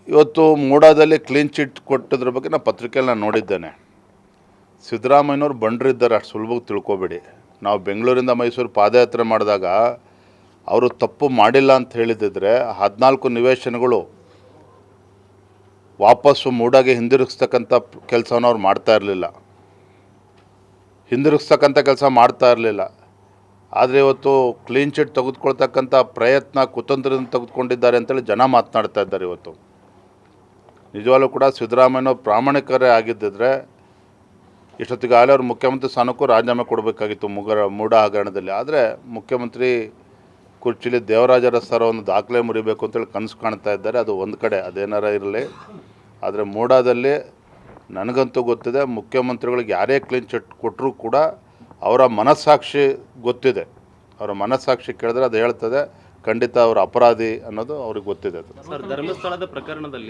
ಇವತ್ತು ಮೂಡಾದಲ್ಲಿ clean chit ಕೊಟ್ಟಿದ್ರ ಬಗ್ಗೆ ನಾನು ಪತ್ರಿಕೆಯಲ್ಲಿ ನಾನು ನೋಡಿದ್ದೇನೆ. ಸಿದ್ದರಾಮಯ್ಯನವ್ರು ಬಂಡರಿದ್ದಾರೆ, ಅಷ್ಟು ಸುಲಭವಾಗಿ ತಿಳ್ಕೊಬೇಡಿ. ನಾವು ಬೆಂಗಳೂರಿಂದ ಮೈಸೂರು ಪಾದಯಾತ್ರೆ ಮಾಡಿದಾಗ ಅವರು ತಪ್ಪು ಮಾಡಿಲ್ಲ ಅಂತ ಹೇಳಿದಿದ್ರೆ 14 ನಿವೇಶನಗಳು ವಾಪಸ್ಸು ಮೂಡಾಗೆ ಹಿಂದಿರುಗಿಸ್ತಕ್ಕಂಥ ಕೆಲಸವನ್ನು ಅವ್ರು ಮಾಡ್ತಾ ಇರಲಿಲ್ಲ, ಮಾಡ್ತಾ ಇರಲಿಲ್ಲ. ಆದರೆ ಇವತ್ತು ಕ್ಲೀನ್ ಚಿಟ್ ತೆಗೆದುಕೊಳ್ತಕ್ಕಂಥ ಪ್ರಯತ್ನ ಕುತಂತ್ರದಿಂದ ತೆಗೆದುಕೊಂಡಿದ್ದಾರೆ ಅಂತೇಳಿ ಜನ ಮಾತನಾಡ್ತಾ ಇದ್ದಾರೆ. ಇವತ್ತು ನಿಜವಾಗ್ಲೂ ಕೂಡ ಸಿದ್ದರಾಮಯ್ಯನವ್ರು ಪ್ರಾಮಾಣಿಕರೇ ಆಗಿದ್ದಿದ್ರೆ ಇಷ್ಟೊತ್ತಿಗಾಗಲೇ ಅವ್ರು ಮುಖ್ಯಮಂತ್ರಿ ಸ್ಥಾನಕ್ಕೂ ರಾಜೀನಾಮೆ ಕೊಡಬೇಕಾಗಿತ್ತು ಮೂಡ ಹಗರಣದಲ್ಲಿ. ಆದರೆ ಮುಖ್ಯಮಂತ್ರಿ ಕುರ್ಚಿಲಿ ದೇವರಾಜ ಅರಸರ ಒಂದು ದಾಖಲೆ ಮುರಿಬೇಕು ಅಂತೇಳಿ ಕನಸು ಕಾಣ್ತಾ ಇದ್ದಾರೆ. ಅದು ಒಂದು ಕಡೆ ಅದೇನಾರ ಇರಲಿ, ಆದರೆ ಮೂಡಾದಲ್ಲಿ ನನಗಂತೂ ಗೊತ್ತಿದೆ, ಮುಖ್ಯಮಂತ್ರಿಗಳಿಗೆ ಯಾರೇ ಕ್ಲೀನ್ ಚಿಟ್ ಕೊಟ್ಟರೂ ಕೂಡ ಅವರ ಮನಸ್ಸಾಕ್ಷಿ ಗೊತ್ತಿದೆ. ಅವರ ಮನಸ್ಸಾಕ್ಷಿ ಕೇಳಿದ್ರೆ ಅದು ಹೇಳ್ತದೆ ಖಂಡಿತ ಅವರು ಅಪರಾಧಿ ಅನ್ನೋದು ಅವ್ರಿಗೆ ಗೊತ್ತಿದೆ. ಸರ್, ಧರ್ಮಸ್ಥಳದ ಪ್ರಕರಣದಲ್ಲಿ